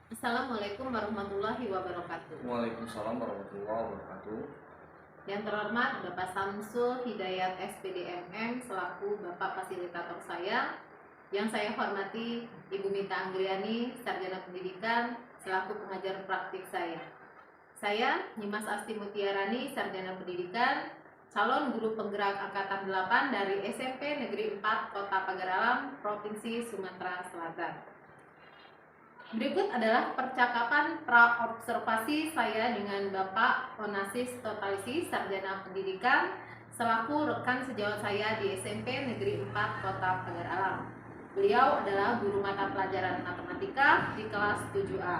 Assalamualaikum warahmatullahi wabarakatuh. Waalaikumsalam warahmatullahi wabarakatuh. Yang terhormat Bapak Samsul Hidayat SPDMM selaku Bapak Fasilitator saya. Yang saya hormati Ibu Mita Anggriani, Sarjana Pendidikan selaku pengajar praktik saya. Saya Nyimas Asti Mutiarani, Sarjana Pendidikan, calon guru penggerak Angkatan 8 dari SMP Negeri 4 Kota Pagar Alam, Provinsi Sumatera Selatan. Berikut adalah percakapan pra-observasi saya dengan Bapak Onasis Totalisi, Sarjana Pendidikan, selaku rekan sejawat saya di SMP Negeri 4 Kota Pagar Alam. Beliau adalah guru mata pelajaran matematika di kelas 7A.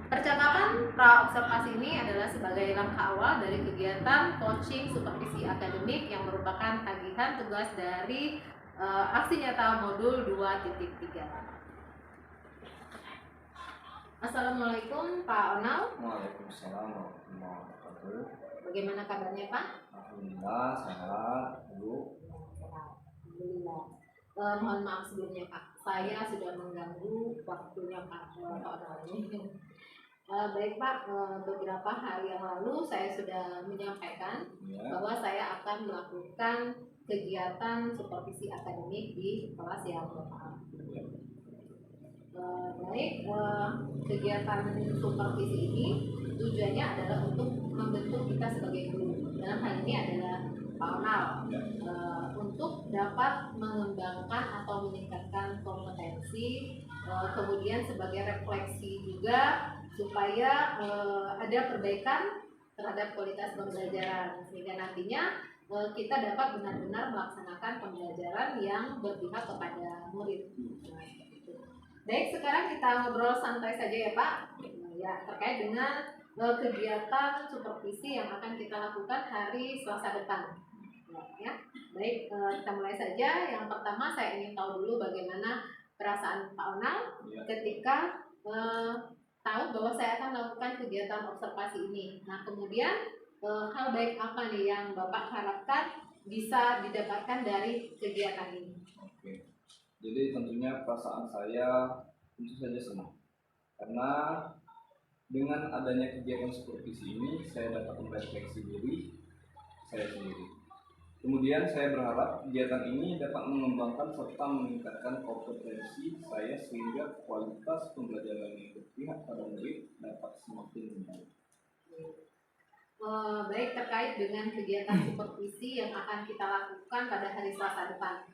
Percakapan pra-observasi ini adalah sebagai langkah awal dari kegiatan coaching supervisi akademik yang merupakan tagihan tugas dari aksi nyata modul 2.3. Assalamualaikum Pak Onal. Waalaikumsalam warahmatullahi wabarakatuh. Bagaimana kabarnya Pak? Alhamdulillah sehat, Bu. Alhamdulillah. Mohon maaf sebelumnya Pak, saya sudah mengganggu waktunya Pak Onal ini. Baik Pak, beberapa hari yang lalu saya sudah menyampaikan bahwa saya akan melakukan kegiatan supervisi akademik di kelas yang Bapak. Baik, kegiatan supervisi ini tujuannya adalah untuk membentuk kita sebagai guru. Dalam hal ini adalah Pak Onal, untuk dapat mengembangkan atau meningkatkan kompetensi, kemudian sebagai refleksi juga supaya ada perbaikan terhadap kualitas pembelajaran sehingga nantinya kita dapat benar-benar melaksanakan pembelajaran yang berpihak kepada murid. Baik, sekarang kita ngobrol santai saja ya Pak, ya terkait dengan kegiatan supervisi yang akan kita lakukan hari Selasa depan. Ya, baik, kita mulai saja. Yang pertama saya ingin tahu dulu bagaimana perasaan Pak Onal ketika tahu bahwa saya akan melakukan kegiatan observasi ini. Nah, kemudian hal baik apa nih yang Bapak harapkan bisa didapatkan dari kegiatan ini? Oke. Jadi tentunya perasaan saya tentu saja senang karena dengan adanya kegiatan supervisi ini saya dapat merefleksi diri saya sendiri. Kemudian saya berharap kegiatan ini dapat mengembangkan serta meningkatkan kompetensi saya sehingga kualitas pembelajaran yang berpihak pada murid dapat semakin membaik. Baik, terkait dengan kegiatan supervisi yang akan kita lakukan pada hari Selasa depan.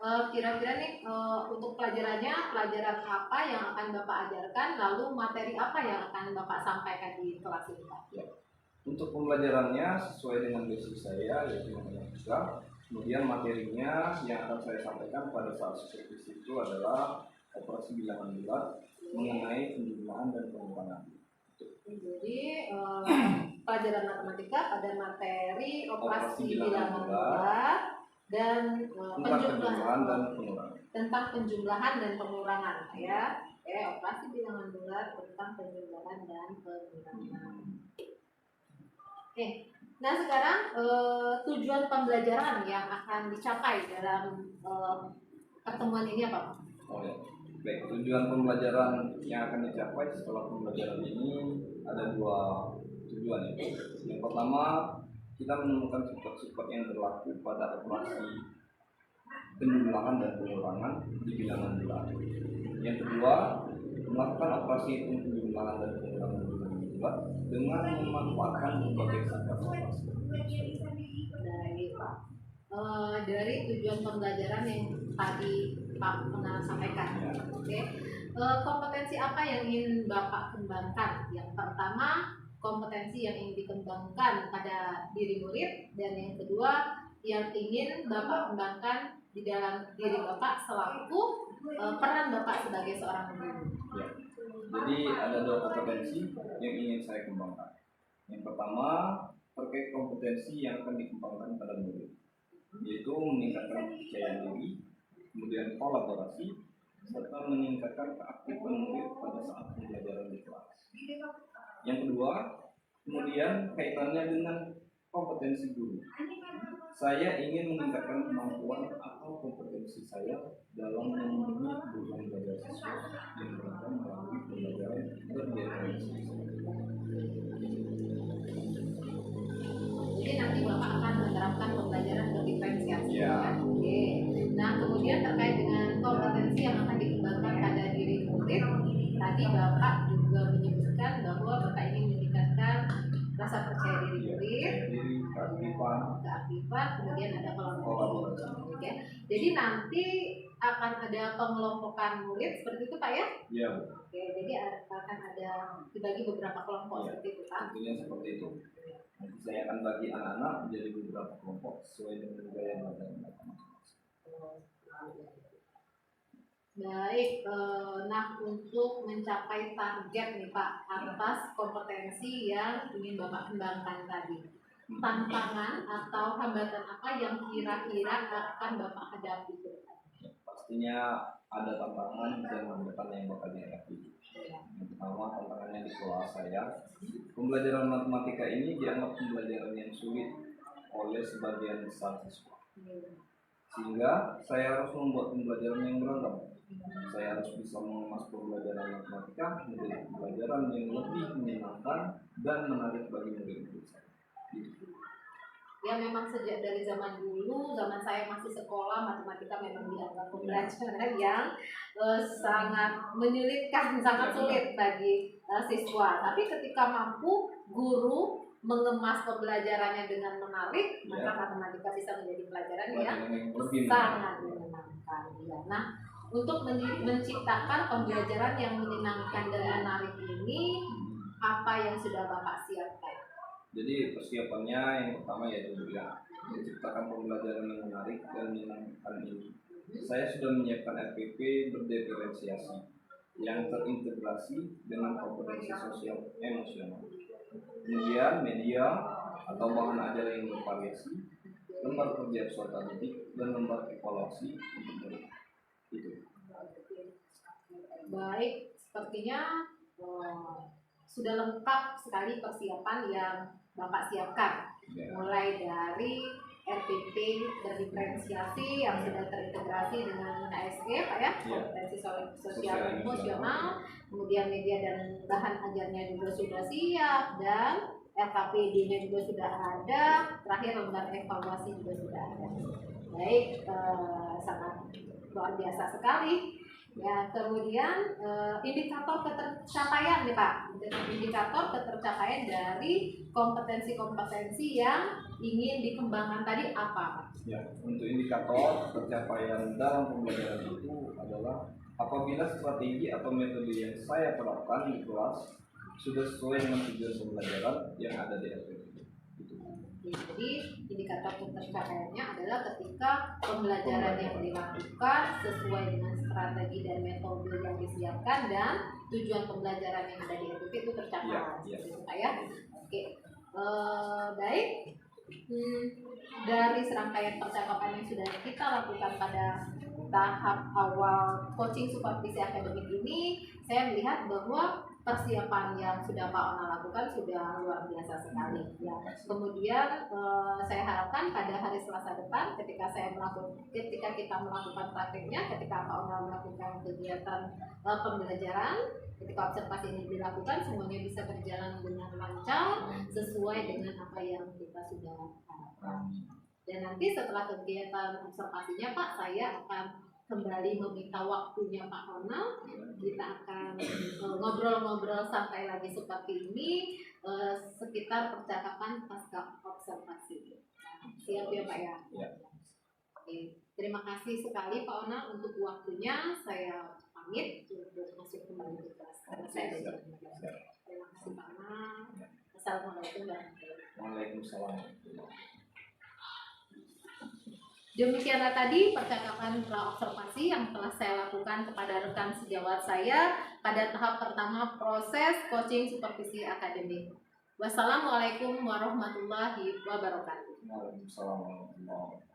Kira-kira nih untuk pelajarannya, pelajaran apa yang akan Bapak ajarkan, lalu materi apa yang akan Bapak sampaikan di kelas ini Pak? Ya. Untuk pembelajarannya sesuai dengan basic saya yaitu matematika. Kemudian materinya yang akan saya sampaikan pada saat supervisi itu adalah operasi bilangan bulat mengenai penjumlahan dan pengurangan. Jadi pelajaran matematika pada materi operasi bilangan bulat dan penjumlahan dan pengurangan. Tentang penjumlahan dan pengurangan ya. Operasi bilangan bulat tentang penjumlahan dan pengurangan. Oke. Nah, sekarang tujuan pembelajaran yang akan dicapai dalam pertemuan ini apa Pak? Oh ya. Baik, tujuan pembelajaran yang akan dicapai setelah pembelajaran ini ada dua tujuan ya. Yang pertama, kita menemukan sifat-sifat yang berlaku pada operasi penjumlahan dan pengurangan di bilangan bulat. Yang kedua, melakukan operasi penjumlahan dan pengurangan di bilangan bulat dengan memanfaatkan berbagai sifat-sifat. Dari Pak, dari tujuan pembelajaran yang tadi Pak pernah sampaikan, oke. Kompetensi apa yang ingin Bapak kembangkan? Yang pertama, kompetensi yang ingin dikembangkan pada diri murid, dan yang kedua yang ingin Bapak kembangkan di dalam diri Bapak selaku peran Bapak sebagai seorang guru. Ya. Jadi ada dua kompetensi yang ingin saya kembangkan. Yang pertama terkait kompetensi yang akan dikembangkan pada murid, yaitu meningkatkan kepercayaan diri, kemudian kolaborasi, serta meningkatkan keaktifan murid pada saat pembelajaran di kelas. Yang kedua, kemudian kaitannya dengan kompetensi guru. Saya ingin meningkatkan kemampuan atau kompetensi saya dalam memenuhi kebutuhan belajar siswa yang beragam melalui pembelajaran rasa percaya diri murid, diri, keaktifan, kemudian ada kolaborasi. Oke. Jadi nanti akan ada pengelompokan murid seperti itu Pak ya? Iya. Oke, jadi akan ada dibagi beberapa kelompok seperti itu Pak. Tentunya seperti itu. Nanti saya akan bagi anak-anak menjadi beberapa kelompok sesuai dengan gaya belajar mereka masing-masing. Baik, nah untuk mencapai target nih Pak atas kompetensi yang ingin Bapak kembangkan tadi, tantangan atau hambatan apa yang kira-kira akan Bapak hadapi? Pastinya ada tantangan dan hambatan yang bakal dihadapi. Yang pertama tantangannya di kelas saya, pembelajaran matematika ini dianggap pembelajaran yang sulit oleh sebagian besar siswa. Sehingga saya harus membuat pembelajaran yang beragam. Saya harus bisa mengemas pembelajaran matematika menjadi pembelajaran yang lebih menyenangkan dan menarik bagi murid-murid saya. Ya memang sejak dari zaman dulu, zaman saya masih sekolah, matematika memang dianggap pembelajaran yang sangat menyulitkan, sangat sulit bagi siswa. Tapi ketika mampu guru mengemas pembelajarannya dengan menarik, maka matematika bisa menjadi pelajaran yang sangat menyenangkan. Ya. Nah, untuk menciptakan pembelajaran yang menyenangkan dan menarik ini, apa yang sudah Bapak siapkan? Jadi persiapannya yang pertama yaitu menciptakan pembelajaran yang menarik dan menyenangkan ini. Saya sudah menyiapkan RPP berdiferensiasi yang terintegrasi dengan kompetensi sosial emosional. Kemudian media atau bahan ajar yang bervariasi, lembar kerja peserta didik, dan lembar evaluasi untuk murid. Itu. Baik, sepertinya sudah lengkap sekali persiapan yang Bapak siapkan, mulai dari RPP berdiferensiasi yang sudah terintegrasi dengan ASG Pak ya, kompetensi sosial emosional, kemudian media dan bahan ajarnya juga sudah siap, dan LKPD-nya juga sudah ada, terakhir lembar evaluasi juga sudah ada. Baik, sangat luar biasa sekali. Ya, kemudian indikator ketercapaian nih Pak, indikator ketercapaian dari kompetensi-kompetensi yang ingin dikembangkan tadi apa Pak? Ya, untuk indikator pencapaian dalam pembelajaran itu adalah apabila strategi atau metode yang saya terapkan di kelas sudah sesuai dengan tujuan pembelajaran yang ada di RPP. Jadi indikator ketercapaiannya adalah ketika pembelajaran yang dilakukan sesuai dengan strategi dan metode yang disiapkan dan tujuan pembelajaran yang ada di RPP itu tercapai. Ya. Oke, baik. Dari serangkaian percakapan yang sudah kita lakukan pada tahap awal coaching supervisi akademik ini, saya melihat bahwa persiapan yang sudah Pak Ona lakukan sudah luar biasa sekali. Ya. Kemudian saya harapkan pada hari Selasa depan, ketika kita melakukan prakteknya, ketika Pak Ona melakukan kegiatan pembelajaran, ketika observasi ini dilakukan, semuanya bisa berjalan dengan lancar sesuai dengan apa yang kita sudah harapkan. Dan nanti setelah kegiatan observasinya Pak, saya akan kembali meminta waktunya Pak Ronald. Kita akan ngobrol-ngobrol santai lagi seperti ini sekitar percakapan pasca observasi. Siap ya Pak ya? Oke. Terima kasih sekali Pak Ona untuk waktunya. Saya pamit untuk masuk kembali ke kelas karena saya ada janji. Terima kasih Pak Ona. Assalamualaikum warahmatullahi wabarakatuh. Demikianlah tadi percakapan pra-observasi yang telah saya lakukan kepada rekan sejawat saya pada tahap pertama proses coaching supervisi akademik. Wassalamualaikum warahmatullahi wabarakatuh. Waalaikumsalam warahmatullahi wabarakatuh.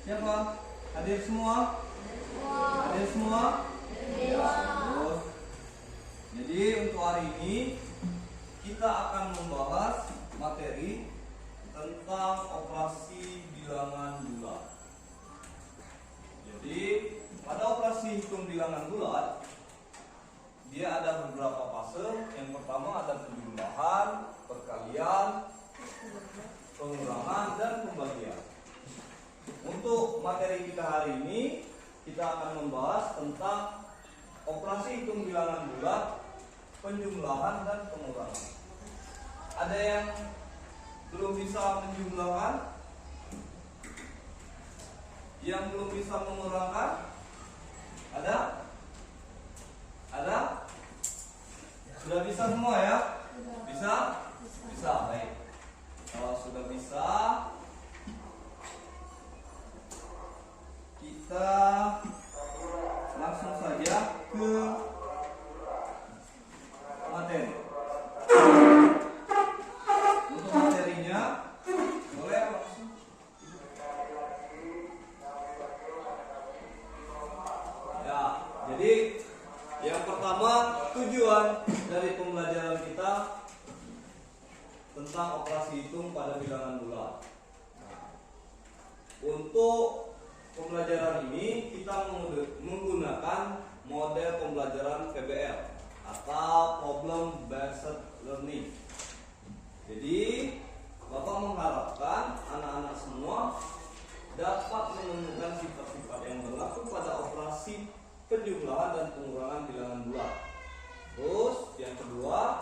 Siapa? Hadir semua? Hadir semua? Ya, terus. Jadi untuk hari ini kita akan membahas materi tentang operasi bilangan bulat. Jadi pada operasi hitung bilangan bulat dia ada beberapa fase. Yang pertama ada penjumlahan, perkalian, pengurangan, dan pembagian. Untuk materi kita hari ini kita akan membahas tentang operasi hitung bilangan bulat, penjumlahan, dan pengurangan. Ada yang belum bisa menjumlahkan? Yang belum bisa mengurangkan? Ada? Ada? Sudah bisa semua ya? Bisa? Bisa, baik. Kalau sudah bisa, kita langsung saja ke materi. Untuk materinya boleh langsung. Ya, jadi yang pertama tujuan dari pembelajaran kita tentang operasi hitung pada bilangan bulat. Untuk pembelajaran ini kita menggunakan model pembelajaran PBL atau Problem Based Learning. Jadi Bapak mengharapkan anak-anak semua dapat menemukan sifat-sifat yang berlaku pada operasi penjumlahan dan pengurangan bilangan bulat. Terus yang kedua,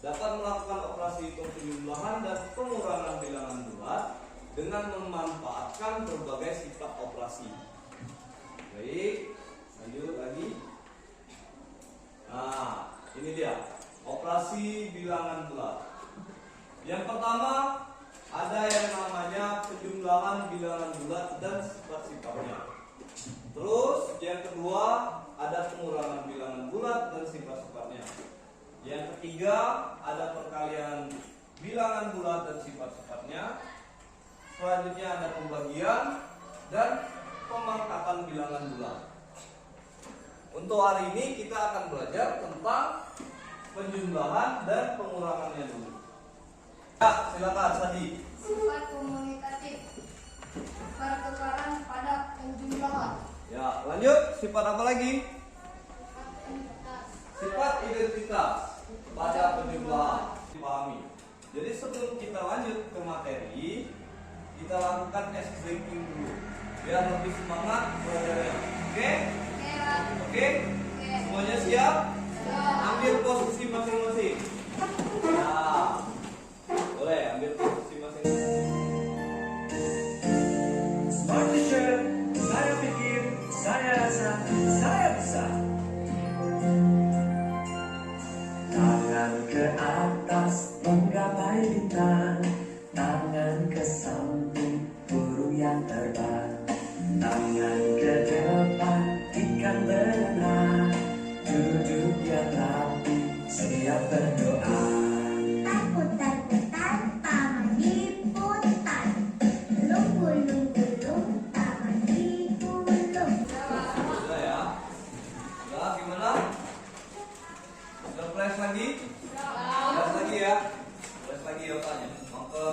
dapat melakukan operasi hitung penjumlahan dan pengurangan bilangan bulat dengan memanfaatkan berbagai sifat operasi. Baik, lanjut lagi. Nah, ini dia operasi bilangan bulat. Yang pertama ada yang namanya penjumlahan bilangan bulat dan sifat-sifatnya. Terus yang kedua ada pengurangan bilangan bulat dan sifat-sifatnya. Yang ketiga ada perkalian bilangan bulat dan sifat-sifatnya. Selanjutnya ada pembagian dan pemangkatan bilangan bulat. Untuk hari ini kita akan belajar tentang penjumlahan dan pengurangannya dulu. Ya, silakan Sadi. Sifat komunikatif, pertukaran pada penjumlahan. Ya, lanjut. Sifat apa lagi? Identitas. Sifat identitas pada penjumlahan. Dipahami. Jadi sebelum kita lanjut ke materi, kita lakukan ice breaking dulu biar lebih semangat belajarnya. Oke? Oke? Semuanya siap? Ambil posisi masing-masing. Nah, boleh ambil posisi masing-masing. Smart teacher, saya pikir, saya rasa, saya bisa. Tangan ke atas menggapai bintang, tangan ke samping burung yang terbang, tangan ke depan ikan berenang, duduk yang rapi siap berdoa. Takut-takutan, tangan diputar. Gulung-gulung, tangan digulung. Sudah ya? Sudah gimana? Sudah flash lagi? Flash lagi ya? Flash lagi ya otaknya. Maka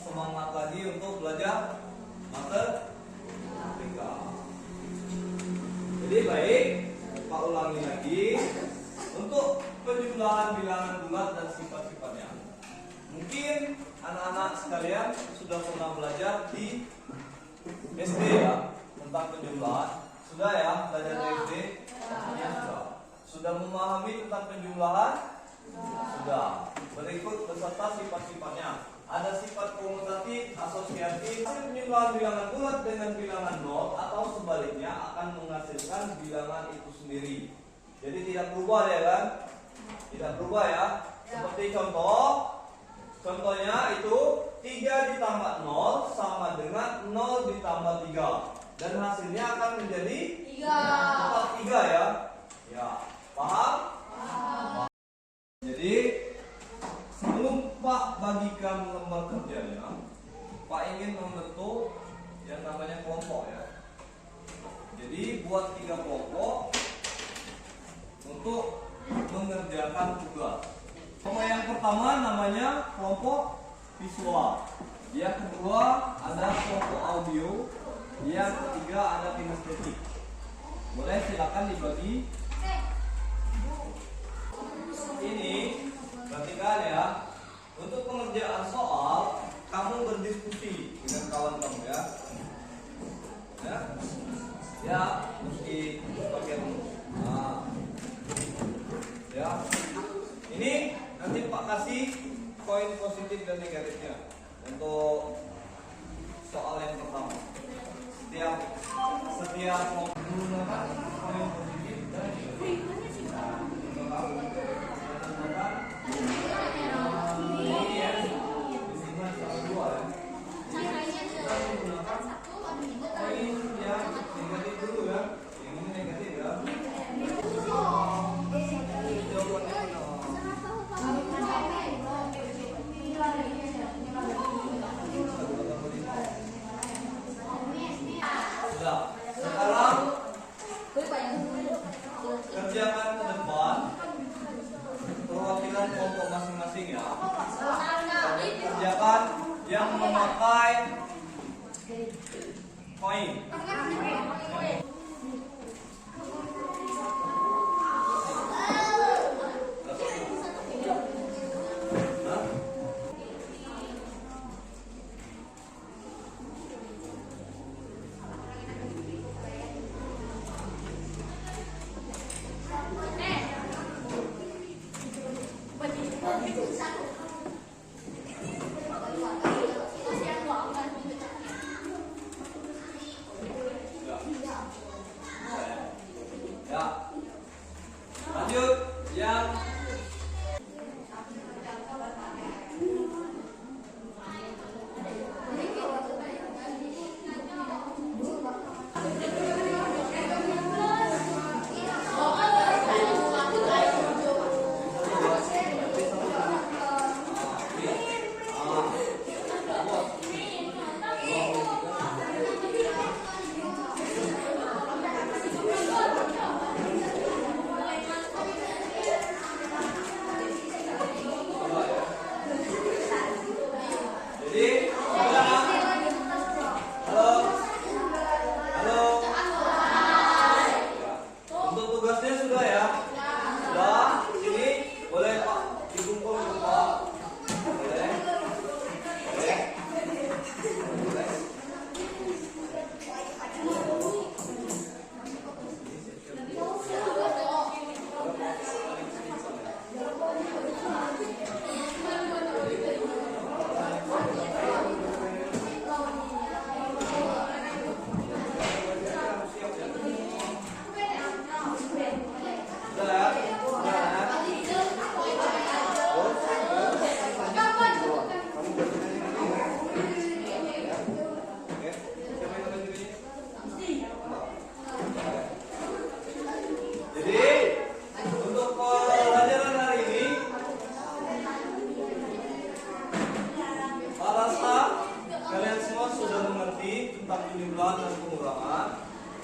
semangat lagi untuk belajar matematika. Jadi baik, Pak ulangi lagi untuk penjumlahan bilangan bulat dan sifat-sifatnya. Mungkin anak-anak sekalian sudah pernah belajar di SD ya tentang penjumlahan. Sudah ya belajar di SD? Ya, sudah. Sudah memahami tentang penjumlahan? Sudah. Berikut beserta sifat-sifatnya. Ada sifat komutatif, asosiatif. Hasil penjumlahan bilangan bulat dengan bilangan nol atau sebaliknya akan menghasilkan bilangan itu sendiri. Jadi tidak berubah ya kan? Tidak berubah ya. Seperti contohnya itu 3 ditambah 0 sama dengan 0 ditambah 3. Dan hasilnya akan menjadi 3 ya. Ya, paham? Paham. Jadi sebelum Pak bagikan lembar kerjanya, Pak ingin membentuk yang namanya namanya kelompok ya. Jadi buat 3 kelompok untuk mengerjakan tugas. Kelompok yang pertama namanya kelompok visual. Yang kedua ada kelompok audio. Yang ketiga ada kinestetik. Boleh silakan dibagi. Ini perhatikan ya. Untuk pengerjaan soal, kamu berdiskusi dengan kawan kamu ya. Ya, mesti pakai ya. Ini nanti Pak kasih poin positif dan negatifnya untuk soal yang pertama. Setiap menggunakan poin positif dan negatif. Sekarang kerjakan ke depan perwakilan kelompok masing-masing ya. Kerjakan yang memakai poin. Ya. Lanjut yang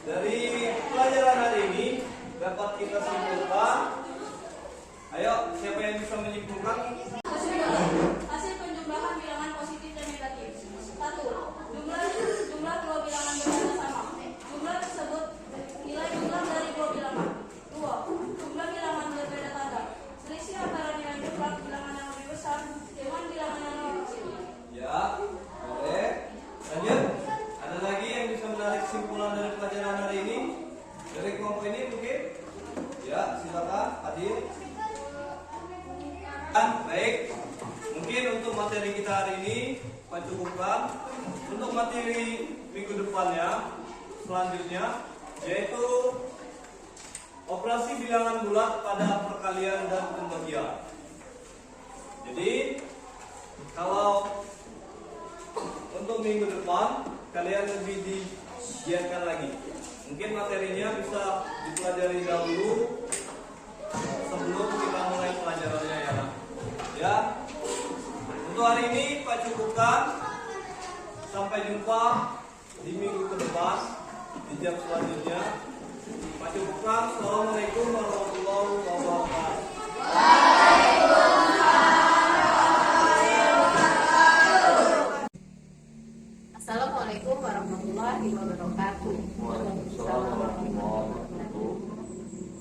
dari pelajaran hari ini dapat kita simpulkan. Ayo, siapa yang bisa menyimpulkan? Hasil penjumlahan bilangan positif dan negatif. 1. Jumlah dua bilangan berbeda sama. Jumlah tersebut nilai jumlah dari dua bilangan. 2. Jumlah bilangan berbeda tanda. Selisih antara nilai jumlah bilangan yang lebih besar dengan bilangan yang lebih kecil. Ya, boleh. Lanjut. Ada lagi yang bisa menarik kesimpulan dari pelajaran hari ini? Dari kelompok ini mungkin? Ya, silakan hadir. Baik, mungkin untuk materi kita hari ini Pak cukupkan. Untuk materi minggu depannya selanjutnya yaitu operasi bilangan bulat pada perkalian dan pembagian. Jadi kalau untuk minggu depan kalian lebih digiatkan lagi. Mungkin materinya bisa dipelajari dahulu sebelum kita mulai pelajarannya ya. Ya. Untuk hari ini Pak cukupkan. Sampai jumpa di minggu ke depan, di jam selanjutnya. Pak cukupkan. Assalamualaikum warahmatullahi wabarakatuh. Assalamualaikum warahmatullahi wabarakatuh.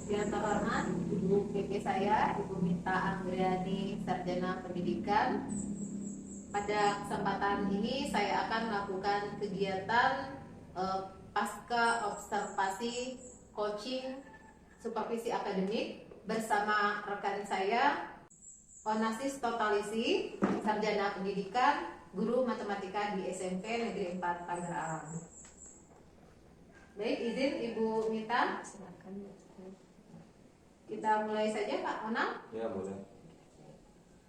Yang terhormat Ibu PP saya, Ibu Minta Anggriani, Sarjana Pendidikan. Pada kesempatan ini saya akan melakukan kegiatan pasca observasi coaching supervisi akademik bersama rekan saya Onassis Totalisi, Sarjana Pendidikan, Guru Matematika di SMP Negeri 4 Pagar Alam. Baik, izin Ibu Minta. Kita mulai saja Pak Onam. Ya boleh.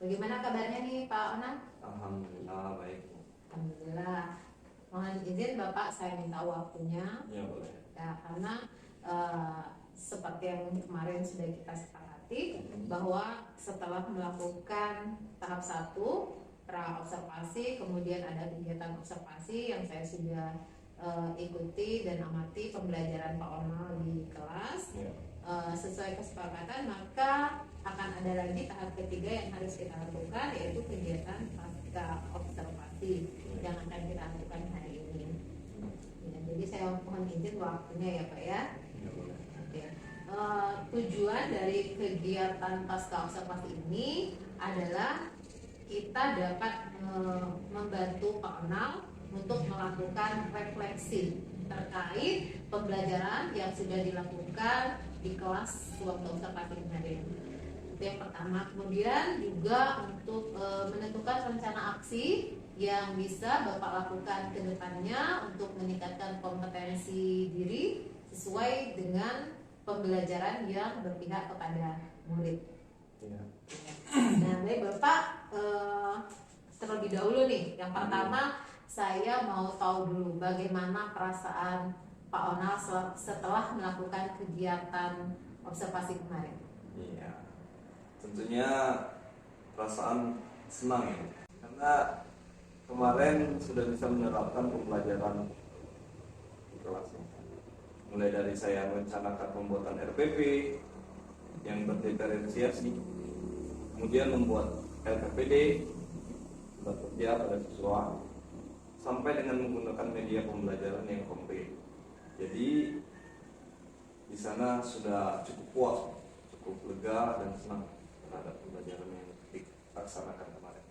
Bagaimana kabarnya nih Pak Onam? Alhamdulillah baik. Alhamdulillah. Mohon izin Bapak saya minta waktunya. Ya boleh. Ya, karena seperti yang kemarin sudah kita sepakati bahwa setelah melakukan tahap 1 pra observasi, kemudian ada kegiatan observasi yang saya sudah ikuti dan amati pembelajaran Pak Onal di kelas. Ya. Sesuai kesepakatan, maka akan ada lagi tahap ketiga yang harus kita lakukan, yaitu kegiatan pasca observasi yang akan kita lakukan hari ini. Ya, jadi saya mohon izin waktunya ya Pak ya. Ya boleh. Oke. Tujuan dari kegiatan pasca observasi ini adalah kita dapat membantu Pak Onal untuk melakukan refleksi terkait pembelajaran yang sudah dilakukan di kelas waktu observasi kemarin. Itu yang pertama. Kemudian juga untuk menentukan rencana aksi yang bisa Bapak lakukan ke depannya untuk meningkatkan kompetensi diri sesuai dengan pembelajaran yang berpihak kepada murid. Ya. Nah, baik Bapak, terlebih dahulu nih, yang pertama saya mau tahu dulu bagaimana perasaan Pak Onal setelah melakukan kegiatan observasi kemarin. Iya. Tentunya perasaan senang ya. Karena kemarin sudah bisa menerapkan pembelajaran di kelas. Mulai dari saya merencanakan pembuatan RPP yang berdiferensiasi, kemudian membuat LPPD sudah kerja pada siswa, sampai dengan menggunakan media pembelajaran yang komplit. Jadi di sana sudah cukup puas, cukup lega dan senang terhadap pembelajaran yang dilaksanakan kemarin.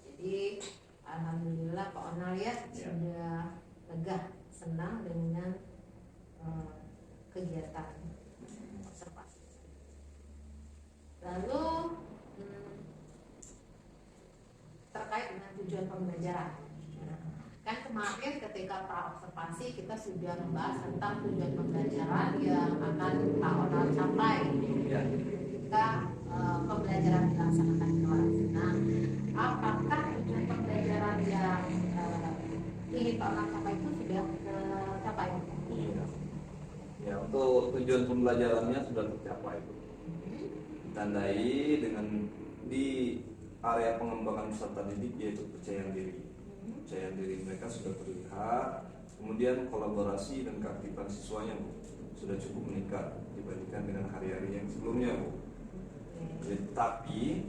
Jadi alhamdulillah Pak Onal ya, Ya. sudah lega, senang dengan kegiatan observasi. Lalu terkait dengan tujuan pembelajaran. Kan kemarin ketika pra observasi kita sudah membahas tentang tujuan pembelajaran yang akan Pak Onal capai Ya. ketika pembelajaran dilaksanakan di kelas. Nah, apakah tujuan pembelajaran yang ingin Pak Onal capai itu sudah tercapai? Iya. Ya, untuk tujuan pembelajarannya sudah tercapai. Ditandai dengan di area pengembangan peserta didik yaitu percaya diri. Percaya diri mereka sudah terlihat, kemudian kolaborasi dan keaktifan siswanya Bu, sudah cukup meningkat dibandingkan dengan hari-hari yang sebelumnya Bu. Jadi, tapi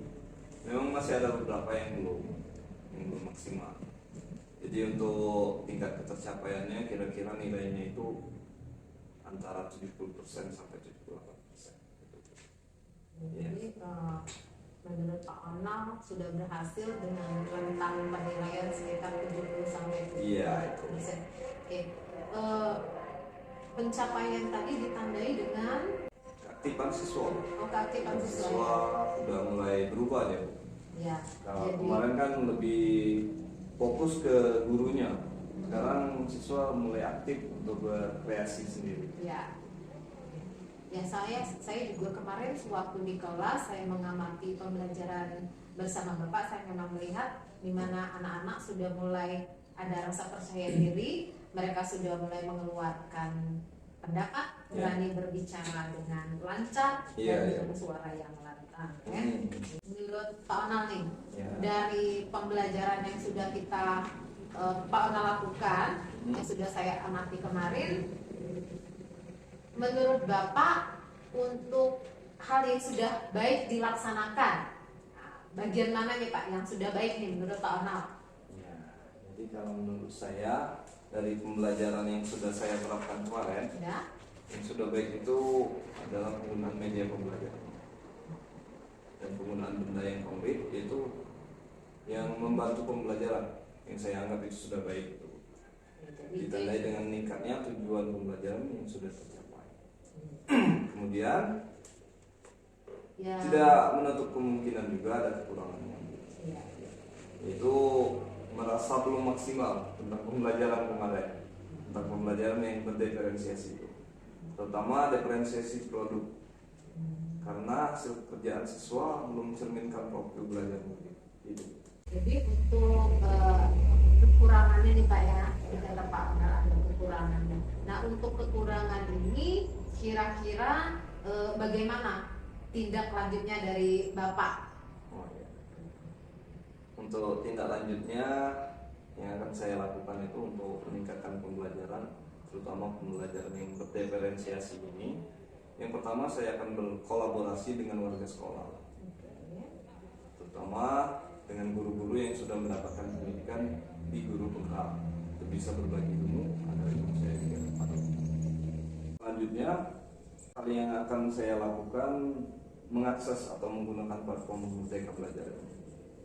memang masih ada beberapa yang belum maksimal. Jadi untuk tingkat ketercapaiannya kira-kira nilainya itu antara 70% sampai 78%. Jadi menurut Pak Onal sudah berhasil dengan rentang penilaian sekitar 70 sampai 70%. Iya, itu. Oke. Pencapaian tadi ditandai dengan Keaktifan siswa. keaktifan siswa. Siswa sudah mulai berubah ya Bu. Ya. Kalau Jadi kemarin kan lebih fokus ke gurunya. Sekarang siswa mulai aktif untuk berkreasi sendiri. ya. Ya, saya juga kemarin sewaktu di kelas saya mengamati pembelajaran bersama Bapak, saya memang melihat di mana anak-anak sudah mulai ada rasa percaya diri, mereka sudah mulai mengeluarkan pendapat, berani berbicara dengan lancar dan dengan suara yang lantang. Ya. Menurut Pak Onal nih, dari pembelajaran yang sudah kita Pak Onal lakukan, yang sudah saya amati kemarin, menurut Bapak untuk hal yang sudah baik dilaksanakan, nah, bagian mana nih Pak yang sudah baik nih menurut Pak Onal? Ya, jadi kalau menurut saya dari pembelajaran yang sudah saya terapkan kemarin, Ya, yang sudah baik itu adalah penggunaan media pembelajaran dan penggunaan benda yang konkret, yaitu yang membantu pembelajaran yang saya anggap itu sudah baik. Ditandai dengan meningkatnya tujuan pembelajaran yang sudah tercapai. Kemudian ya, tidak menutup kemungkinan juga ada kekurangannya, ya. yaitu merasa belum maksimal tentang pembelajaran kemarin, tentang pembelajaran yang berdiferensiasi itu, terutama diferensiasi produk, karena hasil pekerjaan siswa belum mencerminkan profil belajar itu. Jadi untuk kekurangannya nih Pak ya, kata Pak Onal ada kekurangannya. Nah untuk kekurangan ini kira-kira bagaimana tindak lanjutnya dari Bapak? Oh, ya. Untuk tindak lanjutnya yang akan saya lakukan itu untuk meningkatkan pembelajaran, terutama pembelajaran yang berdiferensiasi ini. Yang pertama saya akan berkolaborasi dengan warga sekolah, terutama dengan guru-guru yang sudah mendapatkan pendidikan di guru bekal, untuk bisa berbagi ilmu agar ilmu saya juga dapat. Selanjutnya, hal yang akan saya lakukan mengakses atau menggunakan platform Merdeka Belajar,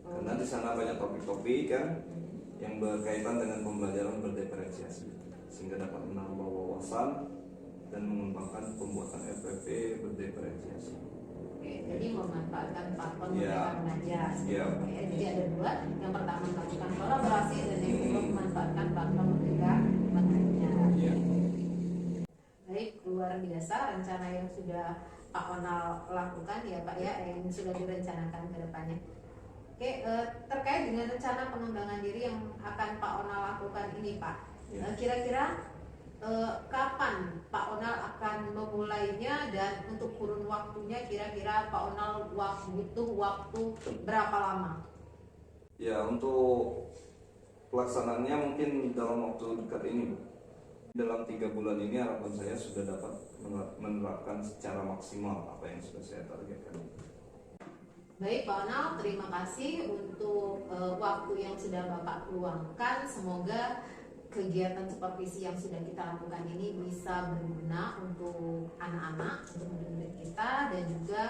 karena di sana banyak topik-topik kan yang berkaitan dengan pembelajaran berdiferensiasi, sehingga dapat menambah wawasan dan mengembangkan pembuatan FPP berdiferensiasi. Oke, jadi memanfaatkan platform Ya. Merdeka Belajar. Ya. Oke, jadi ada dua. Yang pertama melakukan kolaborasi dan yang kedua memanfaatkan platform Merdeka Belajar. Ya. Baik, luar biasa rencana yang sudah Pak Onal lakukan ya Pak ya, yang sudah direncanakan ke depannya. Oke, terkait dengan rencana pengembangan diri yang akan Pak Onal lakukan ini Pak, Ya. kira-kira kapan Pak Onal akan memulainya dan untuk kurun waktunya kira-kira Pak Onal butuh waktu berapa lama? Ya, untuk pelaksanaannya mungkin dalam waktu dekat ini, Bu. Dalam 3 bulan ini harapan saya sudah dapat menerapkan secara maksimal apa yang sudah saya targetkan. Baik Pak Onal, terima kasih untuk waktu yang sudah Bapak luangkan. Semoga kegiatan supervisi yang sudah kita lakukan ini bisa berguna untuk anak-anak, untuk murid-murid kita dan juga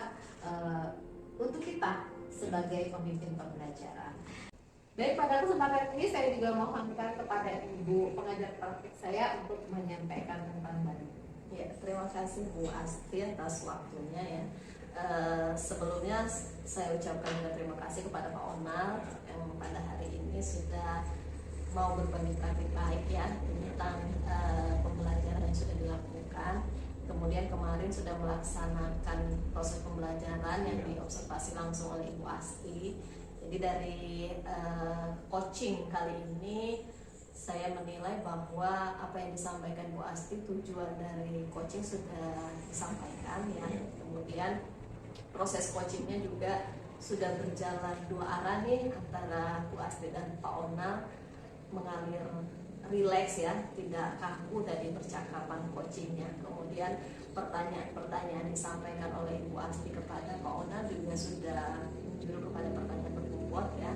untuk kita sebagai pemimpin pembelajaran. Baik, pada kesempatan ini saya juga mohonkan kepada Ibu pengajar praktik saya untuk menyampaikan tentang baru. Ya, terima kasih Bu Asti atas waktunya ya. Sebelumnya saya ucapkan juga terima kasih kepada Pak Onal yang pada hari ini sudah mau berbagi praktik baik ya tentang pembelajaran yang sudah dilakukan. Kemudian kemarin sudah melaksanakan proses pembelajaran yang diobservasi langsung oleh Ibu Asti. Jadi dari coaching kali ini saya menilai bahwa apa yang disampaikan Bu Asti, tujuan dari coaching sudah disampaikan ya. Kemudian proses coachingnya juga sudah berjalan 2 arah nih antara Bu Asti dan Pak Onal, mengalir rileks ya, tidak kaku dari percakapan coachingnya. Kemudian pertanyaan-pertanyaan disampaikan oleh Ibu Asti kepada Pak Onal juga sudah menjuru kepada pertanyaan berbobot ya.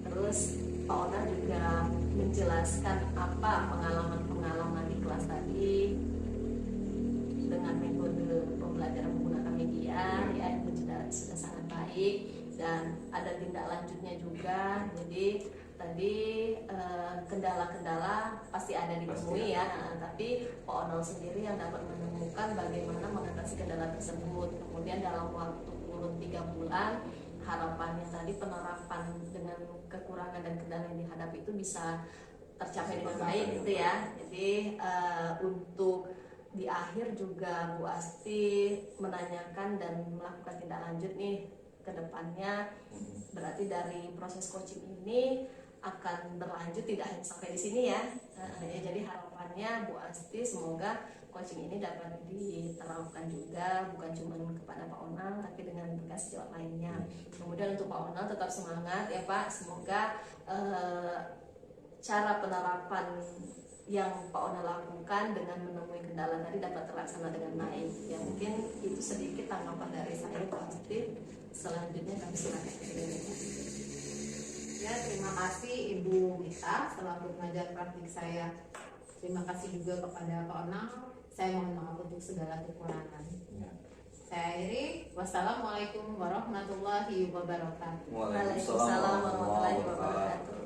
Terus Pak Onal juga menjelaskan apa pengalaman-pengalaman di kelas tadi dengan metode pembelajaran menggunakan media ya, itu sudah sangat baik dan ada tindak lanjutnya juga. Jadi tadi kendala-kendala pasti ada ditemui ya, tapi Pak Onal sendiri yang dapat menemukan bagaimana mengatasi kendala tersebut. Kemudian dalam waktu kurun 3 bulan harapannya tadi penerapan dengan kekurangan dan kendala yang dihadapi itu bisa tercapai dengan baik gitu ya. Jadi untuk di akhir juga Bu Asti menanyakan dan melakukan tindak lanjut nih ke depannya. Berarti dari proses coaching ini akan berlanjut tidak hanya sampai di sini ya. Jadi harapannya Bu Asti semoga coaching ini dapat diterapkan juga bukan cuma kepada Pak Onal tapi dengan berkas sejawat lainnya. Kemudian untuk Pak Onal tetap semangat ya Pak, semoga cara penerapan yang Pak Ona lakukan dengan menemui kendala tadi dapat terlaksana dengan baik. Ya mungkin itu sedikit tanggapan dari saya positif. Selanjutnya kami silakan ke Ibu. Ya, terima kasih Ibu Mita selaku pengajar praktik saya. Terima kasih juga kepada Pak Onang. Saya mohon maaf untuk segala kekurangan. Saya akhiri. Wassalamualaikum warahmatullahi wabarakatuh. Waalaikumsalam warahmatullahi wabarakatuh.